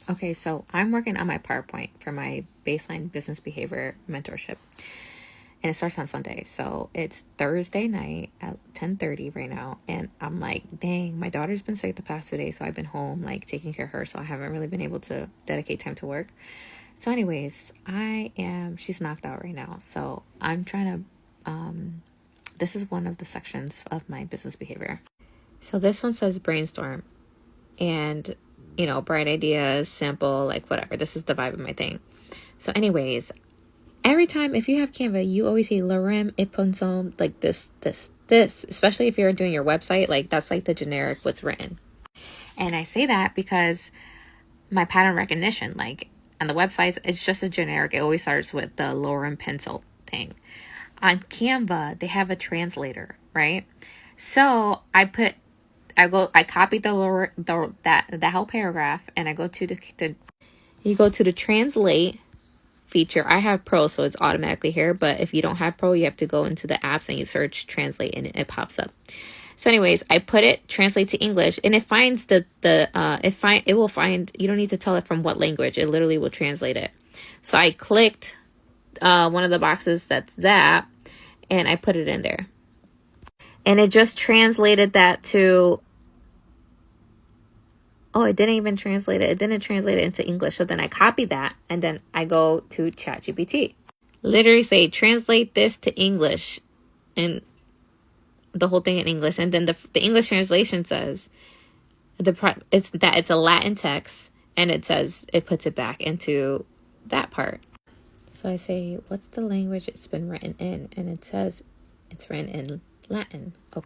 Okay, so I'm working on my PowerPoint for my baseline business behavior mentorship. And it starts on Sunday. So it's Thursday night at 10:30 right now. And I'm like, dang, my daughter's been sick the past 2 days. So I've been home like taking care of her. So I haven't really been able to dedicate time to work. So anyways, she's knocked out right now. So I'm trying to, this is one of the sections of my business behavior. So this one says brainstorm. And, bright ideas, simple, like whatever. This is the vibe of my thing. So anyways, every time, if you have Canva, you always see lorem ipsum, like this, especially if you're doing your website, like that's like the generic what's written. And I say that because my pattern recognition, like on the websites, it's just a generic. It always starts with the lorem pencil thing. On Canva, they have a translator, right? So I copied that whole paragraph, and I go to you go to the translate feature. I have Pro, so it's automatically here. But if you don't have Pro, you have to go into the apps and you search translate, and it pops up. So, anyways, I put it translate to English, and it finds it will find. You don't need to tell it from what language. It literally will translate it. So I clicked one of the boxes that, and I put it in there, and it just translated that to. Oh, it didn't even translate it. It didn't translate it into English. So then I copy that, and then I go to ChatGPT. Literally say, translate this to English, and the whole thing in English. And then the English translation says, it's a Latin text, and it puts it back into that part. So I say, what's the language it's been written in? And it says it's written in Latin. Okay.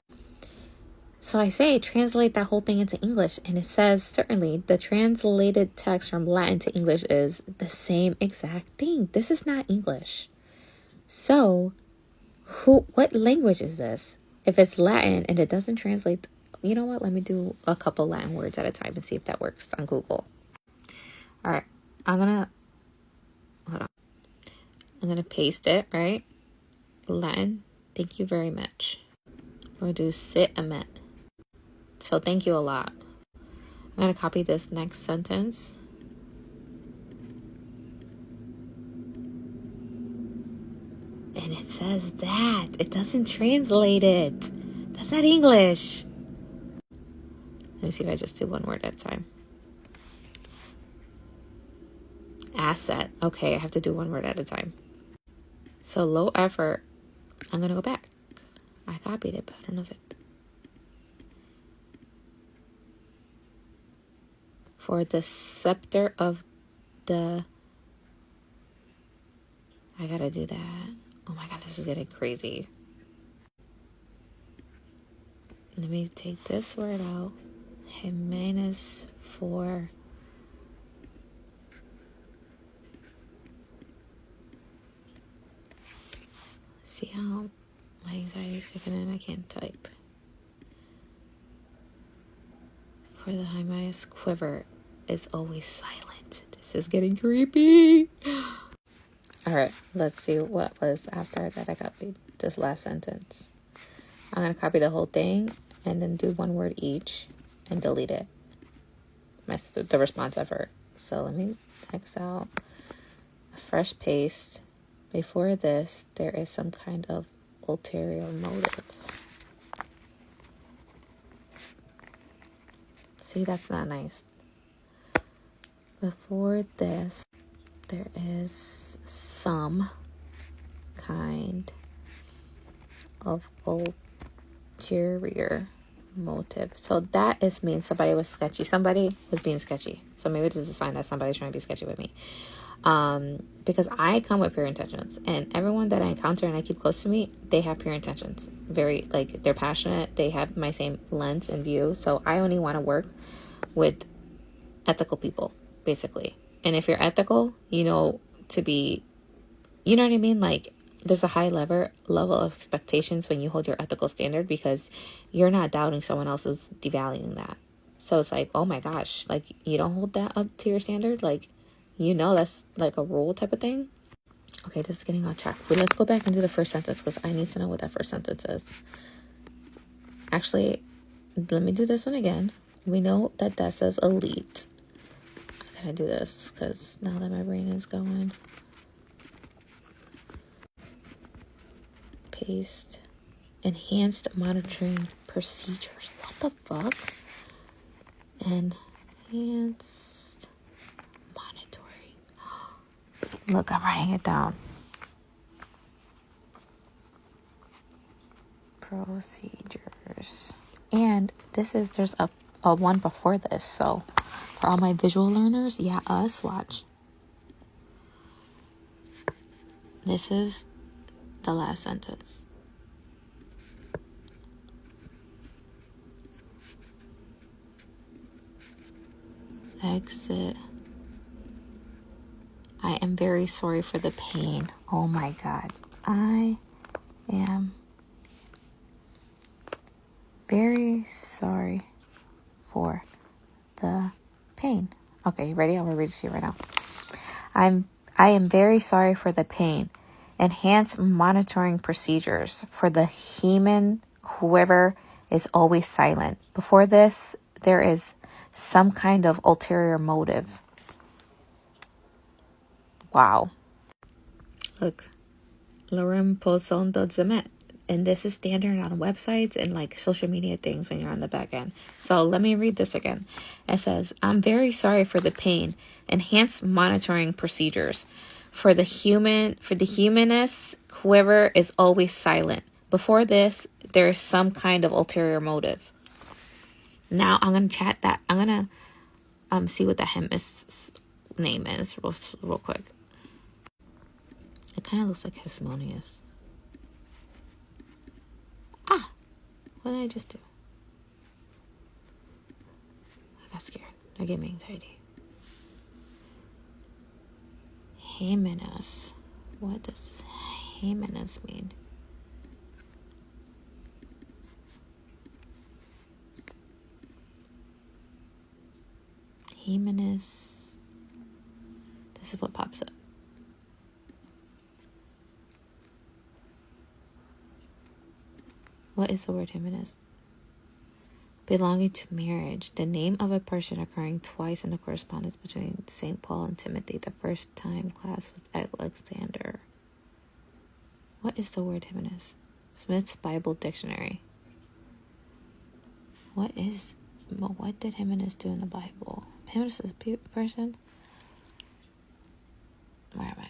So I say, translate that whole thing into English. And it says, certainly, the translated text from Latin to English is the same exact thing. This is not English. So, what language is this? If it's Latin and it doesn't translate, you know what? Let me do a couple Latin words at a time and see if that works on Google. All right. hold on. I'm going to paste it, right? Latin. Thank you very much. We'll do sit a minute. So thank you a lot. I'm going to copy this next sentence. And it says that. It doesn't translate it. That's not English. Let me see if I just do one word at a time. Asset. Okay, I have to do one word at a time. So low effort. I'm going to go back. I copied it, but I don't know if it. For the scepter of the. I gotta do that. Oh my god, this is getting crazy. Let me take this word out. Jimenez for. See how my anxiety is kicking in? I can't type. For the Jimenez quiver is always silent. This is getting creepy. All right, let's see what was after that I copied this last sentence. I'm going to copy the whole thing and then do one word each and delete it. The response effort. So let me X out a fresh paste. Before this, there is some kind of ulterior motive. See, that's not nice. Before this, there is some kind of ulterior motive. So that is means somebody was sketchy. Somebody was being sketchy. So maybe this is a sign that somebody's trying to be sketchy with me. Because I come with pure intentions, and everyone that I encounter and I keep close to me, they have pure intentions. Very, like, they're passionate. They have my same lens and view. So I only want to work with ethical people, basically. And if you're ethical, you know what I mean? Like, there's a high level of expectations when you hold your ethical standard, because you're not doubting someone else's devaluing that. So it's like, oh my gosh, like, you don't hold that up to your standard? Like, that's like a rule type of thing. Okay, this is getting off track. But let's go back and do the first sentence, because I need to know what that first sentence is. Actually, let me do this one again. We know that says elite. gotta do this because now that my brain is going. Paste. Enhanced monitoring procedures. What the fuck? Enhanced monitoring. Look, I'm writing it down. Procedures. And there's a one before this. So for all my visual learners, yeah, watch. This is the last sentence. Exit. I am very sorry for the pain. Oh my God. I am very sorry for the pain. Okay, you ready? I'm gonna read it to you right now. I am very sorry for the pain. Enhanced monitoring procedures for the human quiver is always silent. Before this, there is some kind of ulterior motive. Wow. Look. Lorem Pozon do Zemet. And this is standard on websites and like social media things when you're on the back end. So let me read this again. It says, I'm very sorry for the pain. Enhanced monitoring procedures. For the humanist quiver is always silent. Before this, there is some kind of ulterior motive. Now I'm going to chat that. I'm going to see what the hymnist's name is real quick. It kind of looks like Hismonius. What did I just do? I got scared. That gave me anxiety. Hymenaeus. What does Hymenaeus mean? Hymenaeus. This is what pops up. What is the word Hymenaeus? Belonging to marriage. The name of a person occurring twice in the correspondence between St. Paul and Timothy. The first time class with Alexander. What is the word Hymenaeus? Smith's Bible Dictionary. What did Hymenaeus do in the Bible? Hymenaeus is a person? Where am I?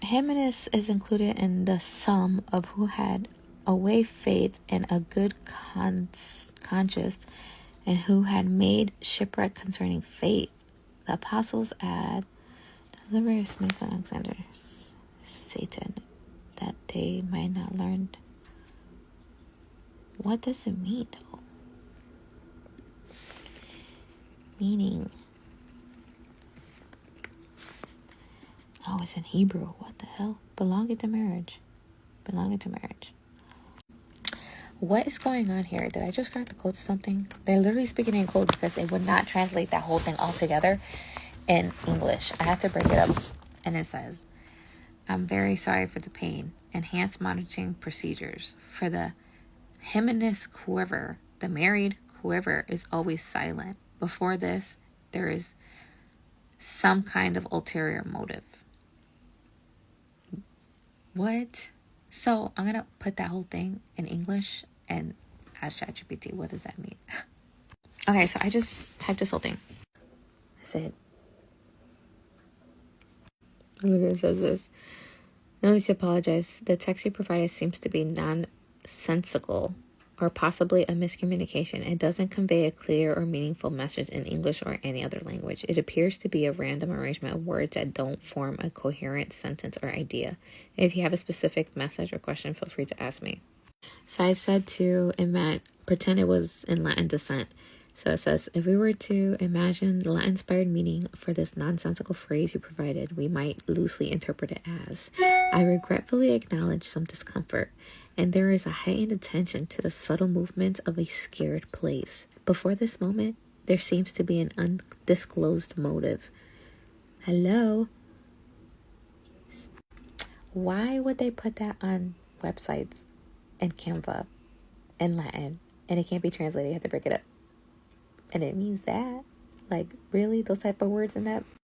Hymenaeus is included in the sum of who had away faith and a good conscience, and who had made shipwreck concerning faith. The apostles add, deliver Smith and Alexander, Satan, that they might not learn. What does it mean, though? Meaning. Oh, it's in Hebrew. What the hell? Belonging to marriage. What is going on here? Did I just crack the code to something? They're literally speaking in code because they would not translate that whole thing all together in English. I have to break it up. And it says, I'm very sorry for the pain. Enhanced monitoring procedures. For the Hymenaeus quiver, the married quiver is always silent. Before this, there is some kind of ulterior motive. What? So I'm going to put that whole thing in English and ask ChatGPT, what does that mean? Okay, so I just typed this whole thing. I said, look, it says this. No need to apologize. The text you provided seems to be nonsensical or possibly a miscommunication. It doesn't convey a clear or meaningful message in English or any other language. It appears to be a random arrangement of words that don't form a coherent sentence or idea. If you have a specific message or question, feel free to ask me. So I said to pretend it was in Latin descent. So it says, if we were to imagine the Latin-inspired meaning for this nonsensical phrase you provided, we might loosely interpret it as, I regretfully acknowledge some discomfort, and there is a heightened attention to the subtle movements of a scared place. Before this moment, there seems to be an undisclosed motive. Hello? Why would they put that on websites and Canva in Latin? And it can't be translated, you have to break it up. And it means that. Like, really? Those type of words in that